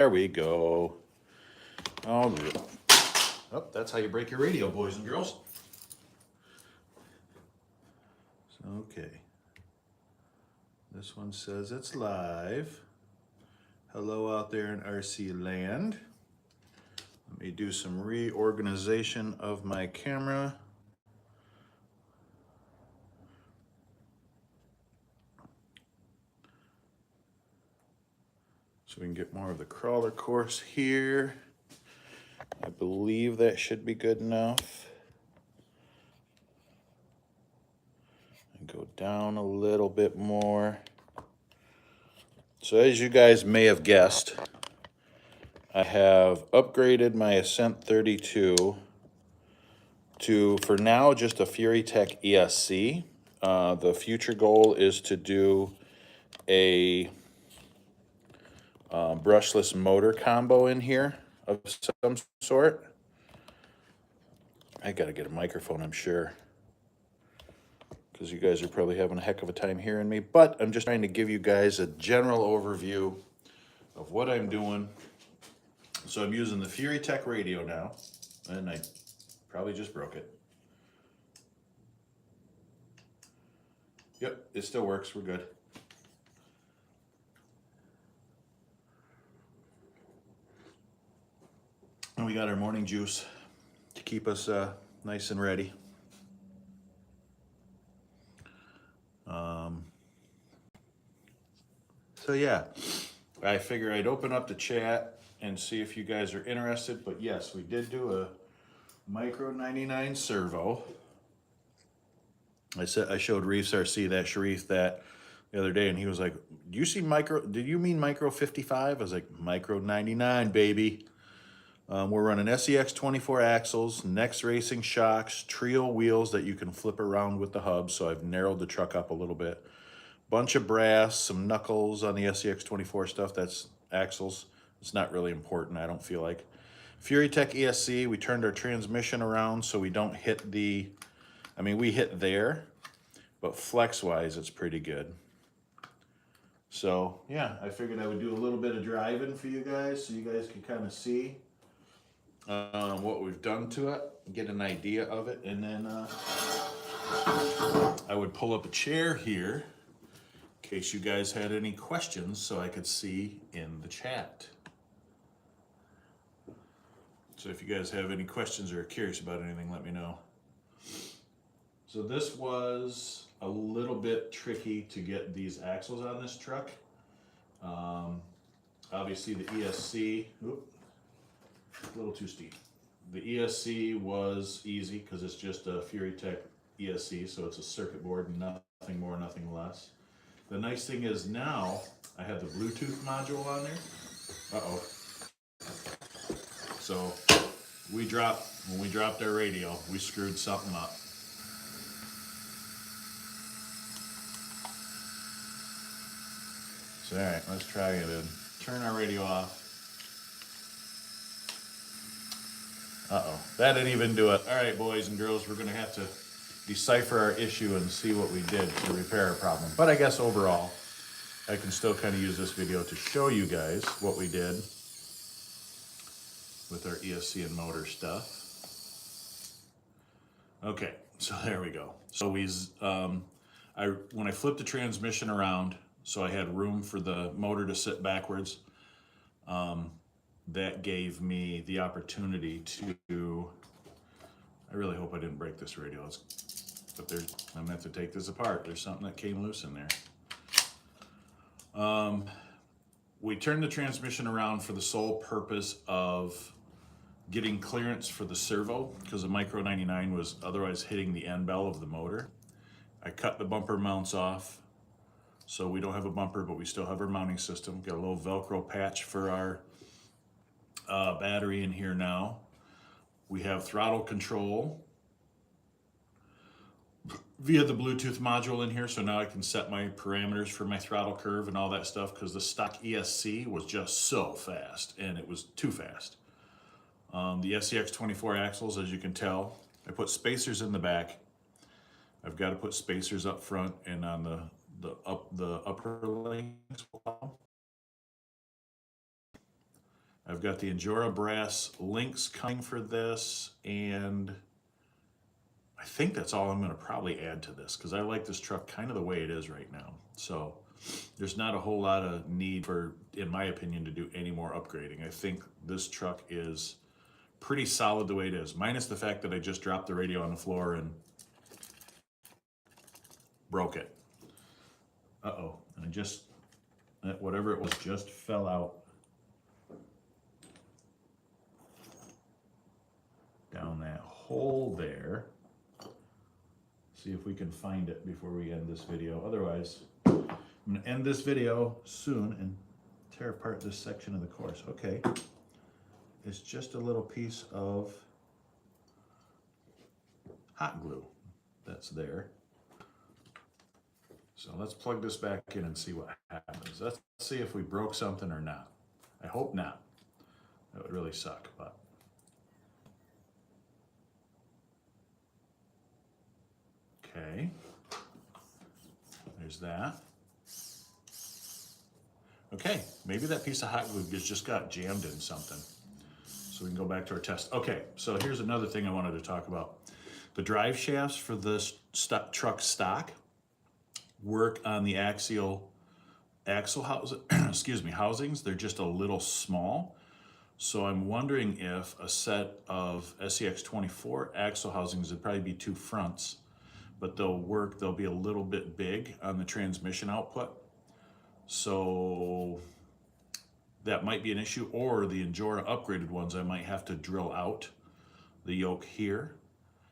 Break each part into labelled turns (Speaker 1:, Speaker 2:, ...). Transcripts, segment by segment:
Speaker 1: There we go. Oh, that's how you break your radio, boys and girls. Okay. This one says it's live. Hello out there in RC land. Let me do some reorganization of my camera. So we can get more of the crawler course here. I believe that should be good enough. And go down a little bit more. So as you guys may have guessed, I have upgraded my Ascent 32 to, for now, just a furitek ESC. The future goal is to do a brushless motor combo in here of some sort. I gotta get a microphone, I'm sure, because you guys are probably having a heck of a time hearing me, but I'm just trying to give you guys a general overview of what I'm doing. So I'm using the furitek radio now, and I probably just broke it. Yep, it still works, we're good. And we got our morning juice to keep us nice and ready. So yeah, I figure I'd open up the chat and see if you guys are interested, but yes, we did do a micro99 servo. I showed Reefs RC, that Sharif, that the other day, and he was like, "Do you see did you mean micro 55? I was like, micro 99, baby. We're running SEX 24 axles, Next Racing shocks, trio wheels that you can flip around with the hub, so I've narrowed the truck up a little bit. Bunch of brass, some knuckles on the SEX 24 stuff, that's axles. It's not really important, I don't feel like. furitek ESC, we turned our transmission around so we don't hit the, I mean, we hit there, but flex-wise, it's pretty good. So, yeah, I figured I would do a little bit of driving for you guys so you guys can kind of see what we've done to it, get an idea of it, and then I would pull up a chair here in case you guys had any questions so I could see in the chat. So if you guys have any questions or are curious about anything, let me know. So this was a little bit tricky to get these axles on this truck. Obviously the ESC, a little too steep. The ESC was easy because it's just a furitek ESC, so it's a circuit board, nothing more, nothing less. The nice thing is now I have the Bluetooth module on there. Uh-oh. So when we dropped our radio, we screwed something up. So all right, let's try it in. Turn our radio off. Uh-oh, that didn't even do it. All right, boys and girls, we're gonna have to decipher our issue and see what we did to repair our problem. But I guess overall, I can still kind of use this video to show you guys what we did with our ESC and motor stuff. Okay, so there we go. So when I flipped the transmission around, so I had room for the motor to sit backwards, that gave me the opportunity to, I really hope I didn't break this radio, but I'm gonna have to take this apart. There's something that came loose in there. We turned the transmission around for the sole purpose of getting clearance for the servo, because the micro99 was otherwise hitting the end bell of the motor. I cut the bumper mounts off, so we don't have a bumper, but we still have our mounting system. Got a little Velcro patch for our battery in here now. We have throttle control via the Bluetooth module in here, so now I can set my parameters for my throttle curve and all that stuff, because the stock ESC was just so fast, and it was too fast. The SEX 24 axles, as you can tell, I put spacers in the back. I've got to put spacers up front and on the upper links. I've got the Injora brass links coming for this, and I think that's all I'm going to probably add to this because I like this truck kind of the way it is right now. So there's not a whole lot of need for, in my opinion, to do any more upgrading. I think this truck is pretty solid the way it is, minus the fact that I just dropped the radio on the floor and broke it. Uh-oh, and I just, whatever it was just fell out down that hole there. See if we can find it before we end this video. Otherwise, I'm gonna end this video soon and tear apart this section of the course. Okay, it's just a little piece of hot glue that's there. So let's plug this back in and see what happens. Let's see if we broke something or not. I hope not. That would really suck, but. Okay, there's that. Okay, maybe that piece of hot glue just got jammed in something. So we can go back to our test. Okay, so here's another thing I wanted to talk about. The drive shafts for this truck stock work on the axle housings. They're just a little small. So I'm wondering if a set of SCX24 axle housings would probably be two fronts, but they'll be a little bit big on the transmission output. So that might be an issue, or the Injora upgraded ones, I might have to drill out the yoke here.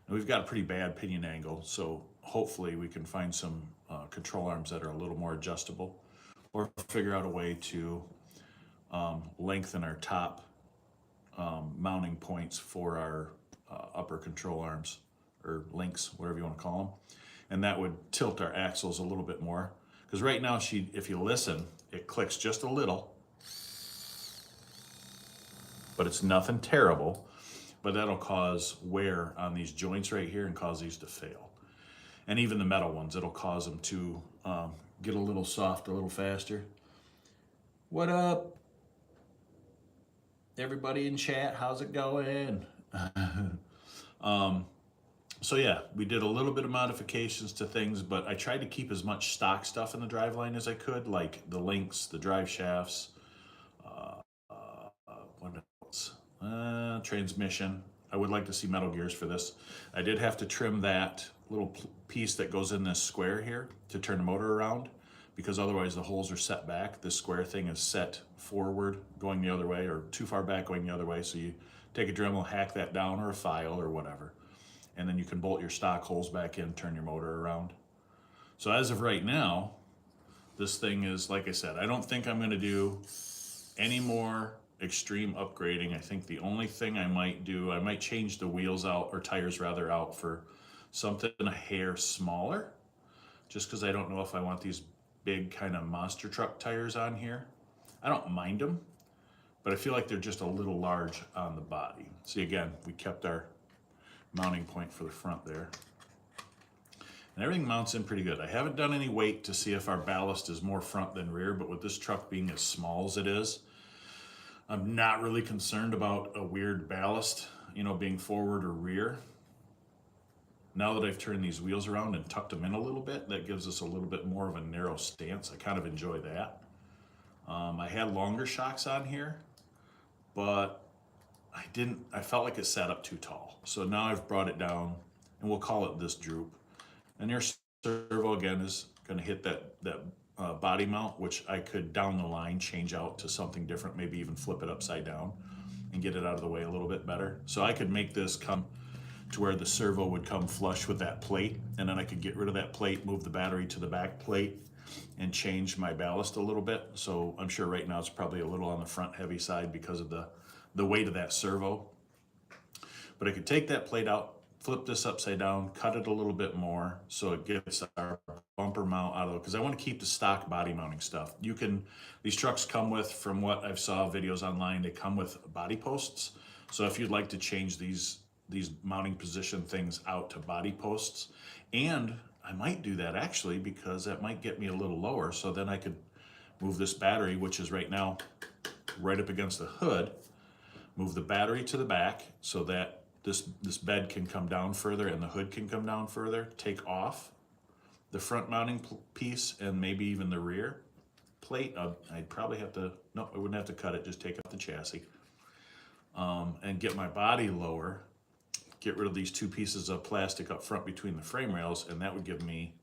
Speaker 1: And we've got a pretty bad pinion angle, so hopefully we can find some control arms that are a little more adjustable, or figure out a way to lengthen our top mounting points for our upper control arms, or links, whatever you want to call them. And that would tilt our axles a little bit more. Because right now, if you listen, it clicks just a little, but it's nothing terrible. But that'll cause wear on these joints right here and cause these to fail. And even the metal ones, it'll cause them to get a little soft, a little faster. What up? Everybody in chat, how's it going? So yeah, we did a little bit of modifications to things, but I tried to keep as much stock stuff in the driveline as I could, like the links, the drive shafts, what else? Transmission. I would like to see metal gears for this. I did have to trim that little piece that goes in this square here to turn the motor around, because otherwise the holes are set back. This square thing is set forward going the other way, or too far back going the other way. So you take a Dremel, hack that down, or a file or whatever, and then you can bolt your stock holes back in, turn your motor around. So as of right now, this thing is, like I said, I don't think I'm gonna do any more extreme upgrading. I think the only thing I might do, I might change the wheels out, or tires rather, out for something a hair smaller, just because I don't know if I want these big kind of monster truck tires on here. I don't mind them, but I feel like they're just a little large on the body. See, again, we kept our mounting point for the front there. And everything mounts in pretty good. I haven't done any weight to see if our ballast is more front than rear, but with this truck being as small as it is, I'm not really concerned about a weird ballast, being forward or rear. Now that I've turned these wheels around and tucked them in a little bit, that gives us a little bit more of a narrow stance. I kind of enjoy that. I had longer shocks on here, but I felt like it sat up too tall. So now I've brought it down, and we'll call it this droop. And your servo, again, is gonna hit that body mount, which I could down the line change out to something different, maybe even flip it upside down and get it out of the way a little bit better. So I could make this come to where the servo would come flush with that plate, and then I could get rid of that plate, move the battery to the back plate, and change my ballast a little bit. So I'm sure right now it's probably a little on the front heavy side because of the weight of that servo. But I could take that plate out, flip this upside down, cut it a little bit more so it gets our bumper mount out of it, because I want to keep the stock body mounting stuff. These trucks come with, from what I've saw videos online, they come with body posts. So if you'd like to change these mounting position things out to body posts, and I might do that actually, because that might get me a little lower, so then I could move this battery, which is right now right up against the hood, move the battery to the back so that this bed can come down further and the hood can come down further, take off the front mounting piece and maybe even the rear plate. I'd probably have to, no, I wouldn't have to cut it, just take out the chassis, and get my body lower, get rid of these two pieces of plastic up front between the frame rails, and that would give me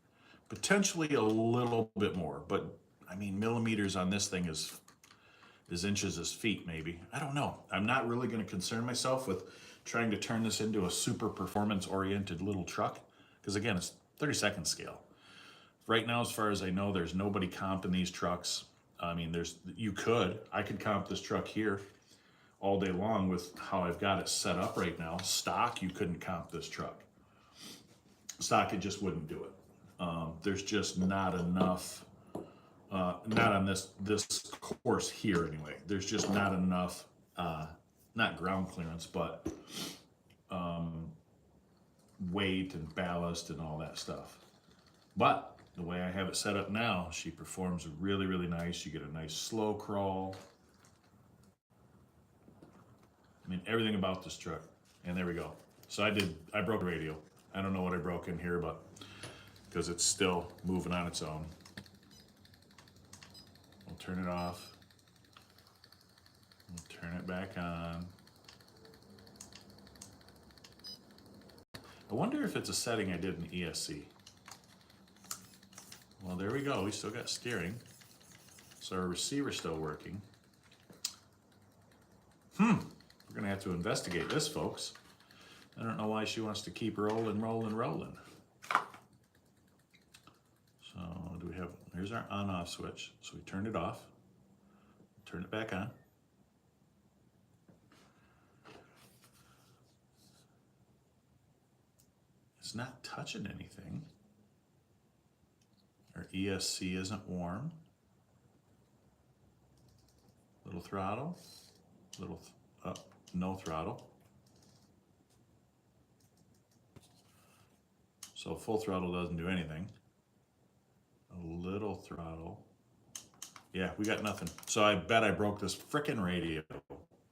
Speaker 1: potentially a little bit more. But I mean, millimeters on this thing is inches as feet, maybe. I don't know. I'm not really going to concern myself with trying to turn this into a super performance oriented little truck, because again, it's 32nd scale. Right now, as far as I know, there's nobody comping these trucks. I mean, I could comp this truck here all day long with how I've got it set up right now. Stock, you couldn't comp this truck. Stock, it just wouldn't do it. There's just not enough, not on this course here anyway. There's just not enough, not ground clearance, but weight and ballast and all that stuff. But the way I have it set up now, she performs really, really nice. You get a nice slow crawl. I mean, everything about this truck. And there we go. So I broke the radio. I don't know what I broke in here, but because it's still moving on its own. We'll turn it off. We'll turn it back on. I wonder if it's a setting I did in ESC. Well, there we go. We still got steering. So our receiver's still working. We're gonna have to investigate this, folks. I don't know why she wants to keep rolling. So do we have, here's our on-off switch. So we turned it off, turn it back on. It's not touching anything. Our ESC isn't warm. Little throttle, no throttle. So full throttle doesn't do anything. A little throttle. Yeah, we got nothing. So I bet I broke this frickin' radio.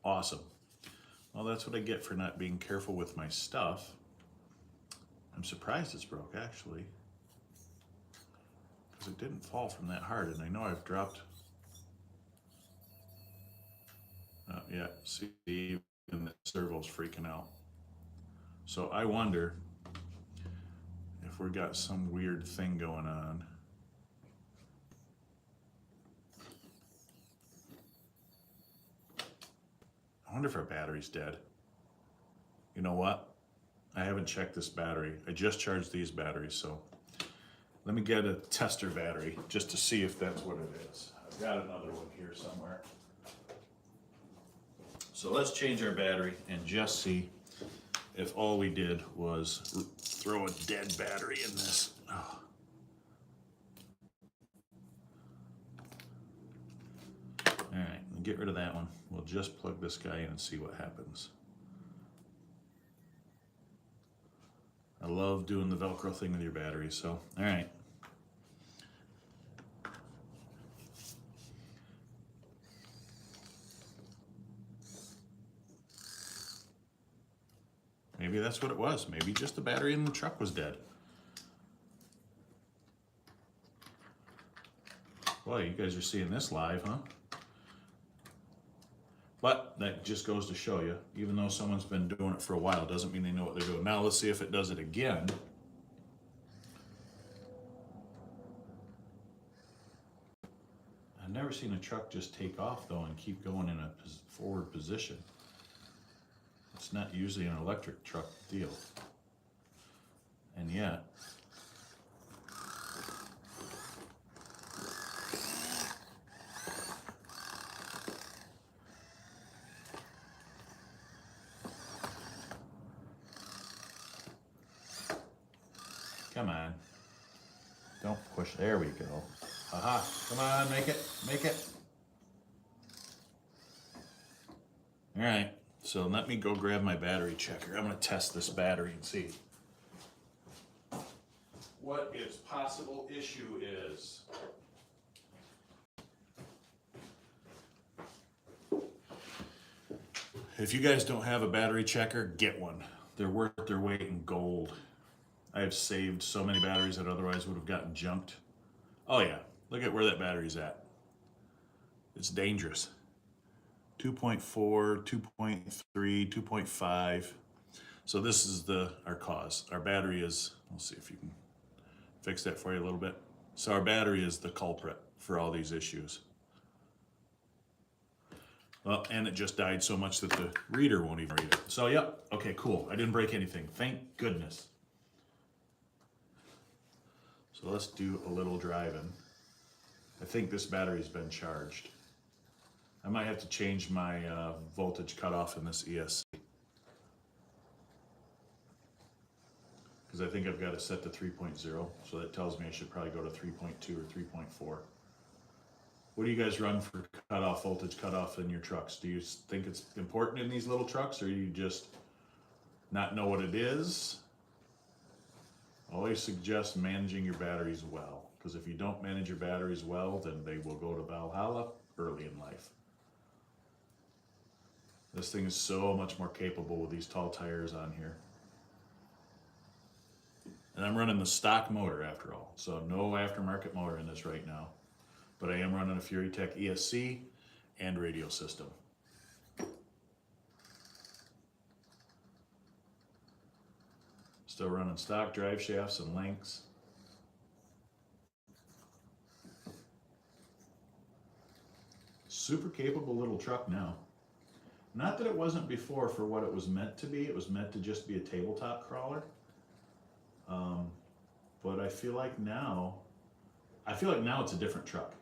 Speaker 1: Awesome. Well, that's what I get for not being careful with my stuff. I'm surprised it's broke, actually. Because it didn't fall from that hard, and I know I've dropped... yeah, see, even the servo's freaking out. So I wonder if we got some weird thing going on. I wonder if our battery's dead. You know what? I haven't checked this battery. I just charged these batteries, so let me get a tester battery just to see if that's what it is. I've got another one here somewhere. So let's change our battery and just see if all we did was throw a dead battery in this. Oh. All right, get rid of that one. We'll just plug this guy in and see what happens. I love doing the Velcro thing with your battery, so, all right. Maybe that's what it was. Maybe just the battery in the truck was dead. Boy, you guys are seeing this live, huh? But that just goes to show you, even though someone's been doing it for a while, doesn't mean they know what they're doing. Now let's see if it does it again. I've never seen a truck just take off though and keep going in a forward position. It's not usually an electric truck deal. And yet, come on. Don't push. There we go. Aha. Come on, make it. Make it. All right. So let me go grab my battery checker. I'm going to test this battery and see what its possible issue is. If you guys don't have a battery checker, get one. They're worth their weight in gold. I have saved so many batteries that otherwise would have gotten junked. Oh yeah, look at where that battery's at. It's dangerous. 2.4, 2.3, 2.5. So this is our cause. Our battery is, let's see if you can fix that for you a little bit. So our battery is the culprit for all these issues. Well, and it just died so much that the reader won't even read it. So yep, okay, cool. I didn't break anything, thank goodness. So let's do a little driving. I think this battery's been charged. I might have to change my voltage cutoff in this ESC. Because I think I've got it set to 3.0, so that tells me I should probably go to 3.2 or 3.4. What do you guys run for cutoff, voltage cutoff in your trucks? Do you think it's important in these little trucks, or you just not know what it is? I always suggest managing your batteries well, because if you don't manage your batteries well, then they will go to Valhalla early in life. This thing is so much more capable with these tall tires on here. And I'm running the stock motor after all, so no aftermarket motor in this right now. But I am running a furitek ESC and radio system. Still running stock drive shafts and links. Super capable little truck now. Not that it wasn't before for what it was meant to be. It was meant to just be a tabletop crawler. But I feel like now it's a different truck.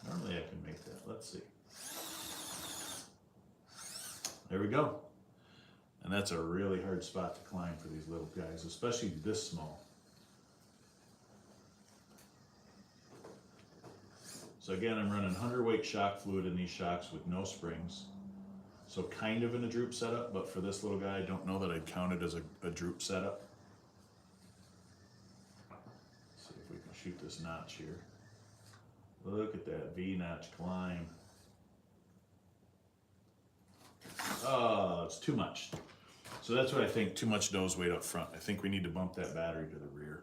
Speaker 1: Normally I can make that. Let's see. There we go. And that's a really hard spot to climb for these little guys, especially this small. So again, I'm running 100-weight shock fluid in these shocks with no springs. So kind of in a droop setup, but for this little guy, I don't know that I'd count it as a droop setup. Let's see if we can shoot this notch here. Look at that V-notch climb. Oh, it's too much. So that's what I think, too much nose weight up front. I think we need to bump that battery to the rear.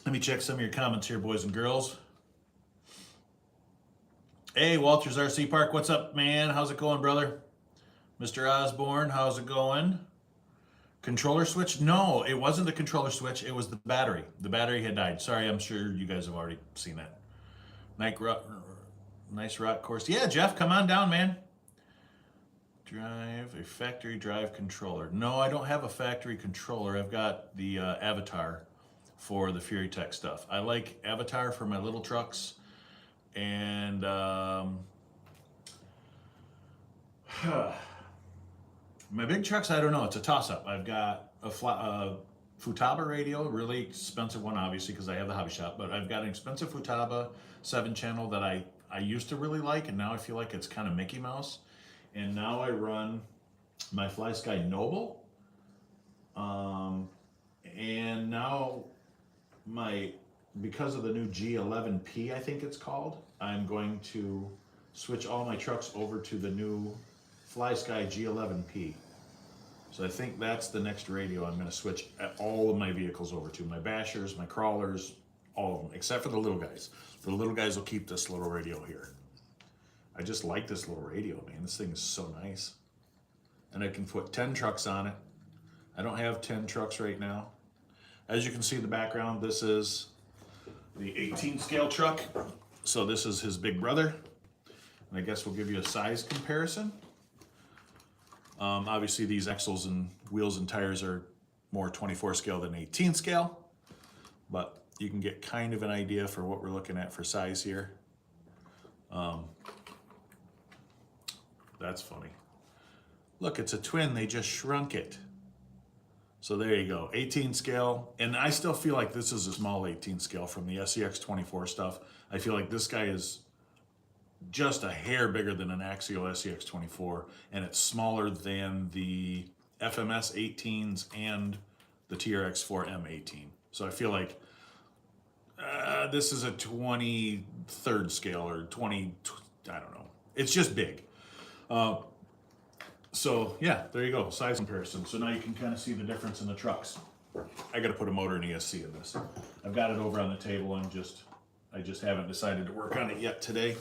Speaker 1: Let me check some of your comments here, boys and girls. Hey, Walters RC Park, what's up, man? How's it going, brother? Mr. Osborne, how's it going? Controller switch? No, it wasn't the controller switch. It was the battery. The battery had died. Sorry, I'm sure you guys have already seen that. Nice rock course. Yeah, Jeff, come on down, man. Drive a factory drive controller. No, I don't have a factory controller. I've got the Avatar for the furitek stuff. I like Avatar for my little trucks, and my big trucks, I don't know. It's a toss-up. I've got a Futaba radio, really expensive one, obviously, because I have the hobby shop, but I've got an expensive Futaba 7-channel that I used to really like, and now I feel like it's kind of Mickey Mouse. And now I run my FlySky Noble, and now because of the new G11P, I think it's called, I'm going to switch all my trucks over to the new FlySky G11P. So I think that's the next radio I'm going to switch all of my vehicles over to. My bashers, my crawlers, all of them, except for the little guys. The little guys will keep this little radio here. I just like this little radio, man. This thing is so nice. And I can put 10 trucks on it. I don't have 10 trucks right now. As you can see in the background, this is the 18 scale truck. So this is his big brother. And I guess we'll give you a size comparison. Obviously these axles and wheels and tires are more 24 scale than 18 scale, but you can get kind of an idea for what we're looking at for size here. That's funny. Look, it's a twin, they just shrunk it. So there you go, 18 scale, and I still feel like this is a small 18 scale from the SEX24 stuff. I feel like this guy is just a hair bigger than an Axial SEX24, and it's smaller than the FMS 18s and the TRX4 M18. So I feel like this is a 23rd scale or 20, I don't know. It's just big. So yeah, there you go, size comparison. So now you can kind of see the difference in the trucks. I got to put a motor and ESC in this. I've got it over on the table. I just haven't decided to work on it yet today.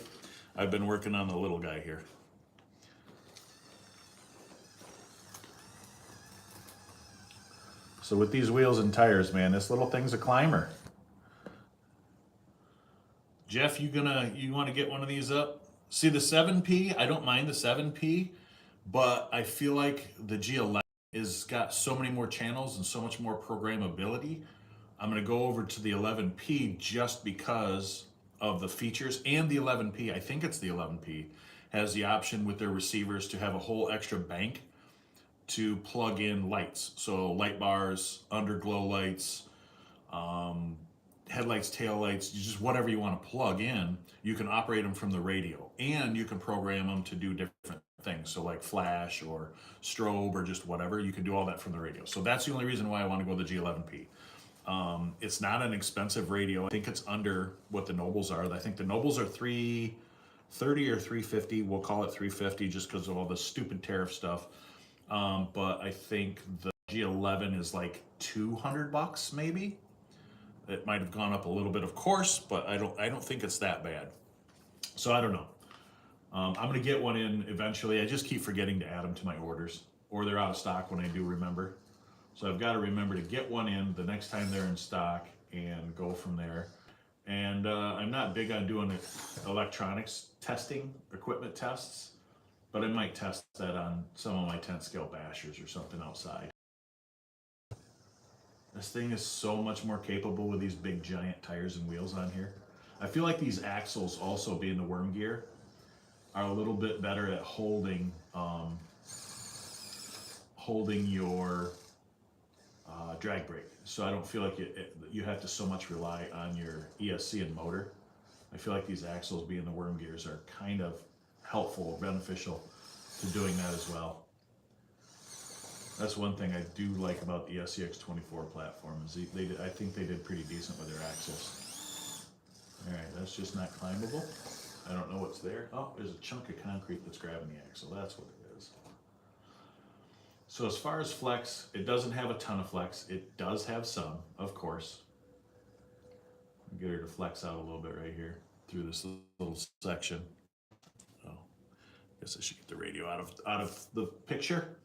Speaker 1: I've been working on the little guy here. So with these wheels and tires, man, this little thing's a climber. Jeff, you want to get one of these up? See the 7P, I don't mind the 7P, but I feel like the G11 has got so many more channels and so much more programmability. I'm going to go over to the 11P just because of the features, and the 11P, I think it's the 11P, has the option with their receivers to have a whole extra bank to plug in lights. So light bars, underglow lights, headlights, tail lights, just whatever you want to plug in, you can operate them from the radio, and you can program them to do different things. So like flash or strobe or just whatever, you can do all that from the radio. So that's the only reason why I want to go the G11P. It's not an expensive radio. I think it's under what the Nobles are. I think the Nobles are $330 or $350. We'll call it $350 just because of all the stupid tariff stuff. But I think the G11 is like $200 maybe. It might have gone up a little bit, of course, but I don't think it's that bad. So I don't know. I'm gonna get one in eventually. I just keep forgetting to add them to my orders, or they're out of stock when I do remember. So I've got to remember to get one in the next time they're in stock and go from there. And I'm not big on doing electronics testing, equipment tests, but I might test that on some of my 10th scale bashers or something outside. This thing is so much more capable with these big giant tires and wheels on here. I feel like these axles, also being the worm gear, are a little bit better at holding your drag brake. So I don't feel like you have to so much rely on your ESC and motor. I feel like these axles being the worm gears are kind of helpful, beneficial to doing that as well. That's one thing I do like about the SCX24 platform is I think they did pretty decent with their axles. All right, that's just not climbable. I don't know what's there. Oh, there's a chunk of concrete that's grabbing the axle. That's what it is. So as far as flex, it doesn't have a ton of flex. It does have some, of course. I'll get her to flex out a little bit right here through this little section. Oh, I guess I should get the radio out of the picture.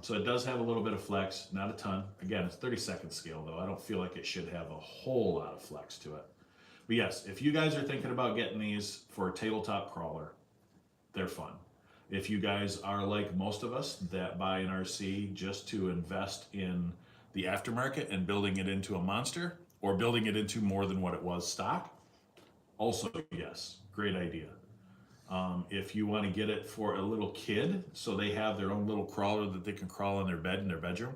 Speaker 1: So it does have a little bit of flex, not a ton. Again, it's 32nd scale though. I don't feel like it should have a whole lot of flex to it. But yes, if you guys are thinking about getting these for a tabletop crawler, they're fun. If you guys are like most of us that buy an RC just to invest in the aftermarket and building it into a monster, or building it into more than what it was stock, also yes, great idea. If you want to get it for a little kid, so they have their own little crawler that they can crawl in their bed in their bedroom,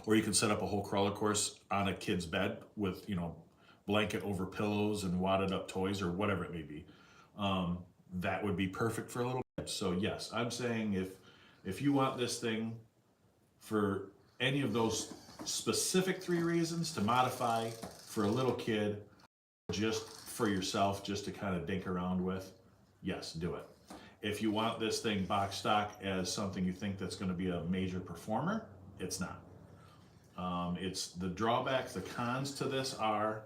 Speaker 1: or you can set up a whole crawler course on a kid's bed with, blanket over pillows and wadded up toys or whatever it may be. That would be perfect for a little kid. So yes, I'm saying if you want this thing for any of those specific 3 reasons to modify for a little kid, just for yourself, just to kind of dink around with, yes, do it. If you want this thing box stock as something you think that's going to be a major performer, it's not. It's the drawbacks, the cons to this are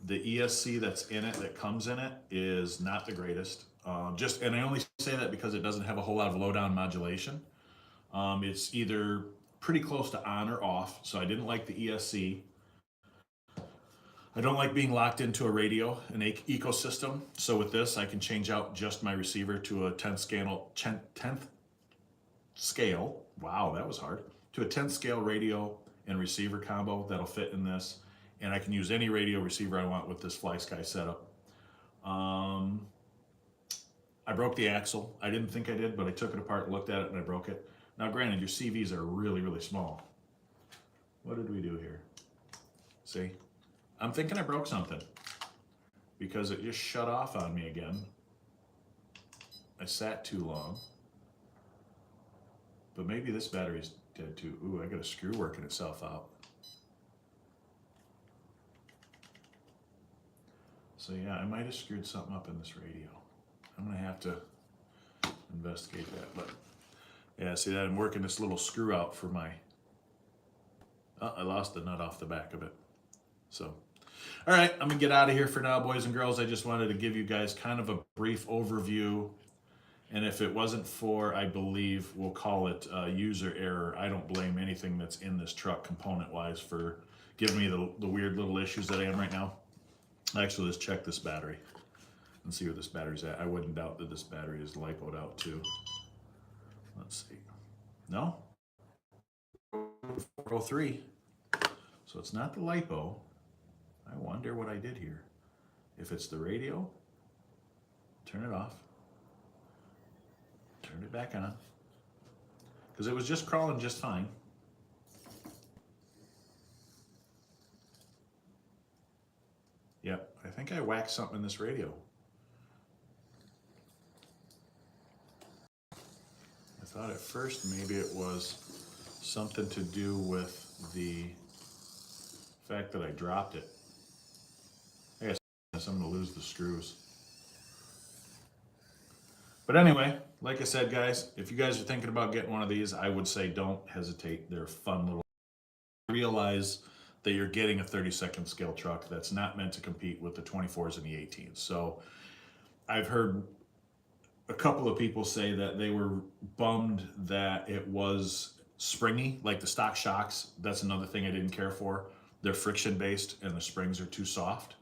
Speaker 1: the ESC that's in it, that comes in it, is not the greatest. And I only say that because it doesn't have a whole lot of low down modulation. It's either pretty close to on or off, so I didn't like the ESC. I don't like being locked into a radio, an ecosystem. So with this, I can change out just my receiver to a 10th scale. Wow, that was hard. To a 10th scale radio and receiver combo that'll fit in this. And I can use any radio receiver I want with this FlySky setup. I broke the axle. I didn't think I did, but I took it apart, looked at it, and I broke it. Now granted, your CVs are really, really small. What did we do here? See? I'm thinking I broke something because it just shut off on me again. I sat too long. But maybe this battery's dead too. Ooh, I got a screw working itself out. So yeah, I might have screwed something up in this radio. I'm gonna have to investigate that. But yeah, see that I'm working this little screw out for my, oh, I lost the nut off the back of it. So, all right, I'm gonna get out of here for now, boys and girls. I just wanted to give you guys kind of a brief overview. And if it wasn't for, I believe, we'll call it user error, I don't blame anything that's in this truck component-wise for giving me the weird little issues that I am right now. Actually, let's check this battery and see where this battery's at. I wouldn't doubt that this battery is lipoed out too. Let's see. No? 403. So it's not the lipo. I wonder what I did here. If it's the radio, turn it off. Turn it back on. Because it was just crawling just fine. Yep, I think I whacked something in this radio. I thought at first maybe it was something to do with the fact that I dropped it. I guess I'm gonna lose the screws. But anyway, like I said, guys, if you guys are thinking about getting one of these, I would say don't hesitate. They're fun little. Realize that you're getting a 32nd scale truck that's not meant to compete with the 24s and the 18s. So I've heard a couple of people say that they were bummed that it was springy, like the stock shocks. That's another thing I didn't care for. They're friction based and the springs are too soft.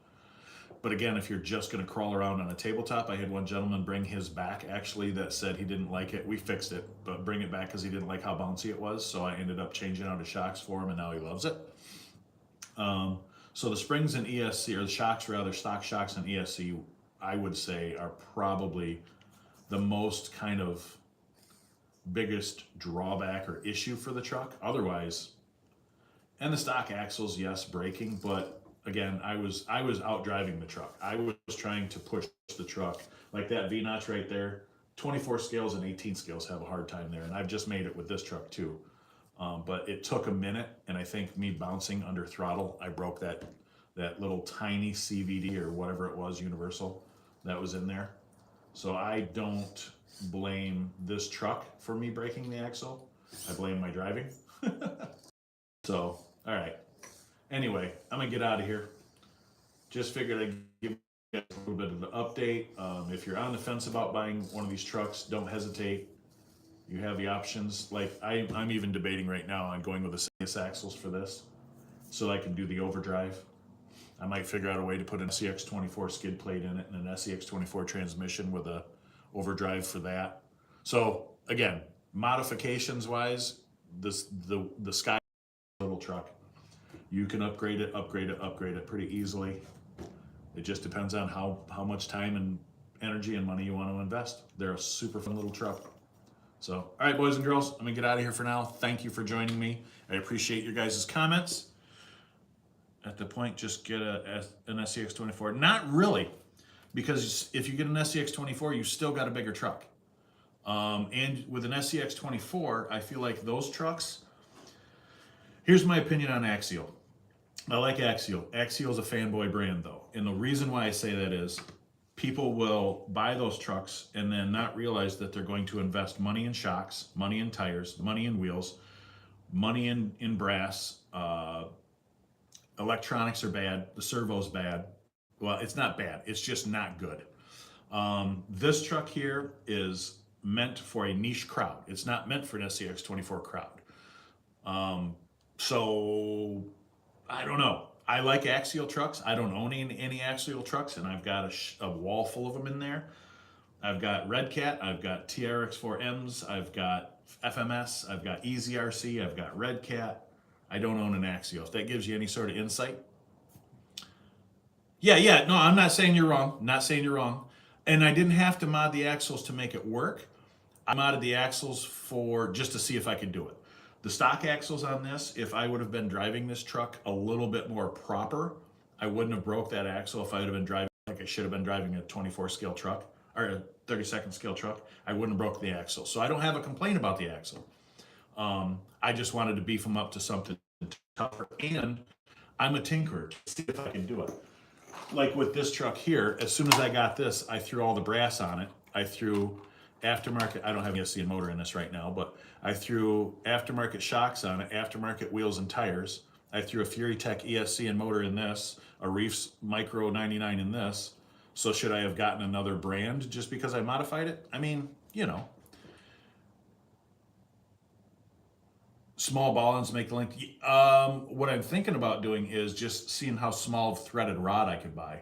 Speaker 1: But again, if you're just going to crawl around on a tabletop, I had one gentleman bring his back actually that said he didn't like it. We fixed it, but bring it back because he didn't like how bouncy it was. So I ended up changing out his shocks for him and now he loves it. So the springs in ESC, or the shocks rather, stock shocks in ESC, I would say are probably the most kind of biggest drawback or issue for the truck. Otherwise, and the stock axles, yes, braking, but again, I was out driving the truck. I was trying to push the truck. Like that V-notch right there, 24 scales and 18 scales have a hard time there, and I've just made it with this truck too. But it took a minute, and I think me bouncing under throttle, I broke that little tiny CVD or whatever it was, universal, that was in there. So I don't blame this truck for me breaking the axle. I blame my driving. So, all right. Anyway, I'm gonna get out of here. Just figured I'd give you guys a little bit of an update. If you're on the fence about buying one of these trucks, don't hesitate. You have the options. Like I'm even debating right now on going with the CS axles for this, so I can do the overdrive. I might figure out a way to put an SCX24 skid plate in it and an SCX24 transmission with a overdrive for that. So again, modifications wise, the Sky little truck, you can upgrade it pretty easily. It just depends on how much time and energy and money you want to invest. They're a super fun little truck. So, all right, boys and girls, I'm gonna get out of here for now. Thank you for joining me. I appreciate your guys' comments. At the point, just get an SCX24. Not really, because if you get an SCX24, you still got a bigger truck. And with an SCX24, I feel like those trucks, here's my opinion on Axial. I like Axial. Axial's a fanboy brand though. And the reason why I say that is people will buy those trucks and then not realize that they're going to invest money in shocks, money in tires, money in wheels, money in brass. Electronics are bad. The servo's bad. Well, it's not bad. It's just not good. This truck here is meant for a niche crowd. It's not meant for an SCX24 crowd. So I don't know. I like Axial trucks. I don't own any Axial trucks, and I've got a wall full of them in there. I've got Redcat, I've got TRX4Ms, I've got FMS, I've got Easy RC, I've got Redcat. I don't own an Axial. If that gives you any sort of insight. Yeah, no, I'm not saying you're wrong. Not saying you're wrong. And I didn't have to mod the axles to make it work. I modded the axles just to see if I could do it. The stock axles on this, if I would have been driving this truck a little bit more proper, I wouldn't have broke that axle. If I would have been driving like I should have been driving a 24 scale truck or a 32nd scale truck, I wouldn't have broke the axle. So I don't have a complaint about the axle. I just wanted to beef them up to something tougher, and I'm a tinkerer to see if I can do it. Like with this truck here, as soon as I got this, I threw all the brass on it. I threw aftermarket, I don't have an ESC and motor in this right now, but I threw aftermarket shocks on it, aftermarket wheels and tires. I threw a furitek ESC and motor in this, a Reefs micro99 in this. So should I have gotten another brand just because I modified it? I mean, you know, small ball ends make the length. What I'm thinking about doing is just seeing how small of threaded rod I could buy.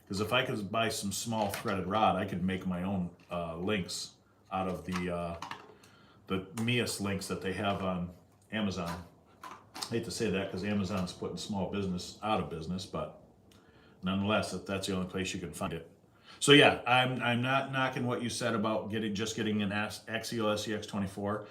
Speaker 1: Because if I could buy some small threaded rod, I could make my own links out of the Mias links that they have on Amazon. I hate to say that because Amazon's putting small business out of business, but nonetheless, if that's the only place you can find it. So yeah, I'm not knocking what you said about getting an Axial SCX24.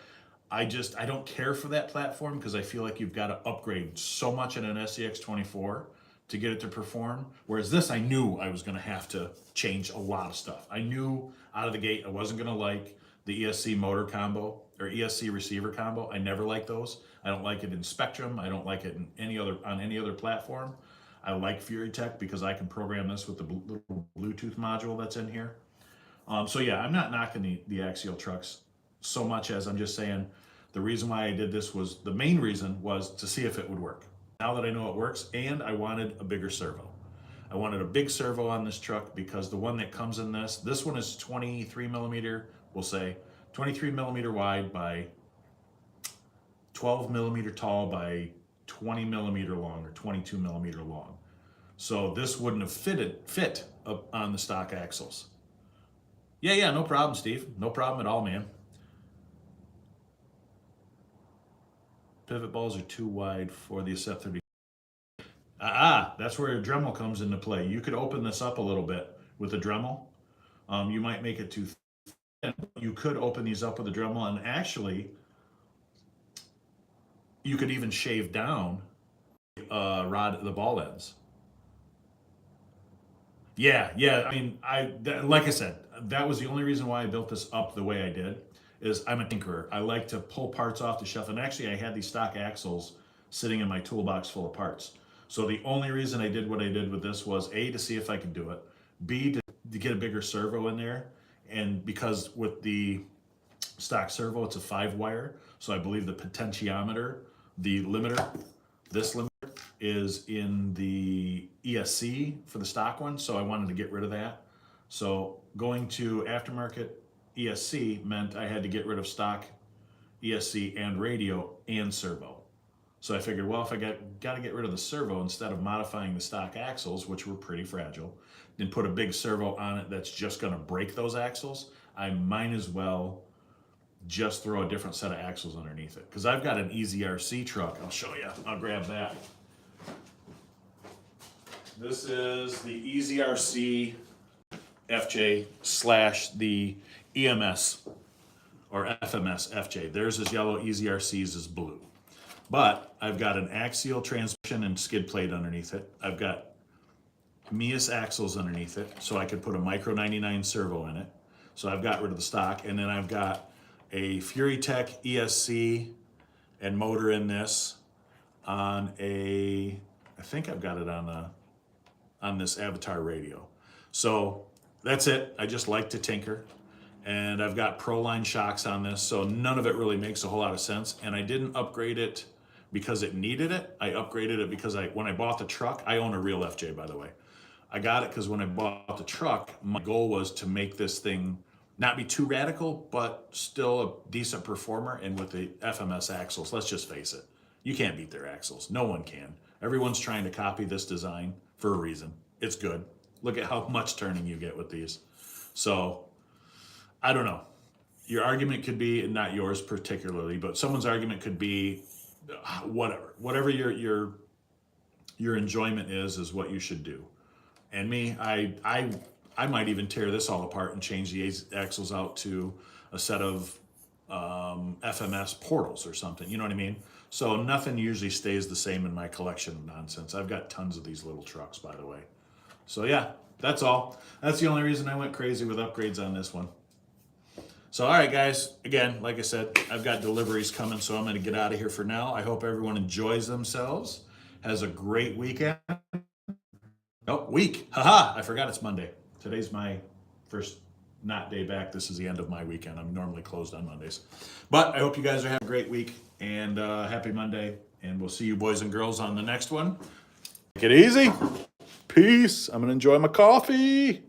Speaker 1: I don't care for that platform because I feel like you've got to upgrade so much in an SCX24 to get it to perform. Whereas this, I knew I was going to have to change a lot of stuff. I knew out of the gate I wasn't going to like the ESC motor combo or ESC receiver combo. I never like those. I don't like it in Spectrum. I don't like it in on any other platform. I like furitek because I can program this with the little Bluetooth module that's in here. So yeah, I'm not knocking the Axial trucks so much as I'm just saying the reason why I did this was, the main reason was to see if it would work. Now that I know it works, and I wanted a bigger servo. I wanted a big servo on this truck because the one that comes in this one is 23 millimeter, we'll say 23 millimeter wide by 12 millimeter tall by 20 millimeter long or 22 millimeter long. So this wouldn't have fit up on the stock axles. Yeah, no problem, Steve. No problem at all, man. Pivot balls are too wide for the Ascent 30. That's where a Dremel comes into play. You could open this up a little bit with a Dremel. You might make it too thin. You could open these up with a Dremel, and actually, you could even shave down the ball ends. Yeah. I mean, like I said, that was the only reason why I built this up the way I did. Is I'm a tinkerer. I like to pull parts off the shelf, and actually, I had these stock axles sitting in my toolbox full of parts. So the only reason I did what I did with this was A, to see if I could do it, B, to get a bigger servo in there, and because with the stock servo, it's a 5-wire, so I believe the potentiometer, the limiter, this limiter is in the ESC for the stock one, so I wanted to get rid of that. So going to aftermarket ESC meant I had to get rid of stock ESC and radio and servo. So I figured, well, if I got to get rid of the servo instead of modifying the stock axles, which were pretty fragile, and put a big servo on it that's just going to break those axles, I might as well just throw a different set of axles underneath it. Because I've got an Easy RC truck. I'll show you. I'll grab that. This is the Easy RC FJ / the EMS or FMS FJ. Theirs is yellow, Easy RC's is blue. But I've got an axial transmission and skid plate underneath it. I've got Mias axles underneath it, so I could put a micro99 servo in it. So I've got rid of the stock, and then I've got a furitek ESC and motor in this on I think I've got it on this Avatar radio. So that's it. I just like to tinker. And I've got Proline shocks on this, so none of it really makes a whole lot of sense. And I didn't upgrade it because it needed it. I upgraded it because when I bought the truck, I own a real FJ, by the way. I got it because when I bought the truck, my goal was to make this thing not be too radical, but still a decent performer. And with the FMS axles, let's just face it, you can't beat their axles. No one can. Everyone's trying to copy this design for a reason. It's good. Look at how much turning you get with these. So I don't know. Your argument could be, and not yours particularly, but someone's argument could be whatever your enjoyment is what you should do. And me, I might even tear this all apart and change the axles out to a set of FMS portals or something. You know what I mean? So nothing usually stays the same in my collection of nonsense. I've got tons of these little trucks, by the way. So yeah, that's all. That's the only reason I went crazy with upgrades on this one. So, all right, guys, again, like I said, I've got deliveries coming, so I'm going to get out of here for now. I hope everyone enjoys themselves, has a great weekend. Oh, week. Haha, I forgot it's Monday. Today's my first not day back. This is the end of my weekend. I'm normally closed on Mondays. But I hope you guys are having a great week, and happy Monday. And we'll see you boys and girls on the next one. Take it easy. Peace. I'm going to enjoy my coffee.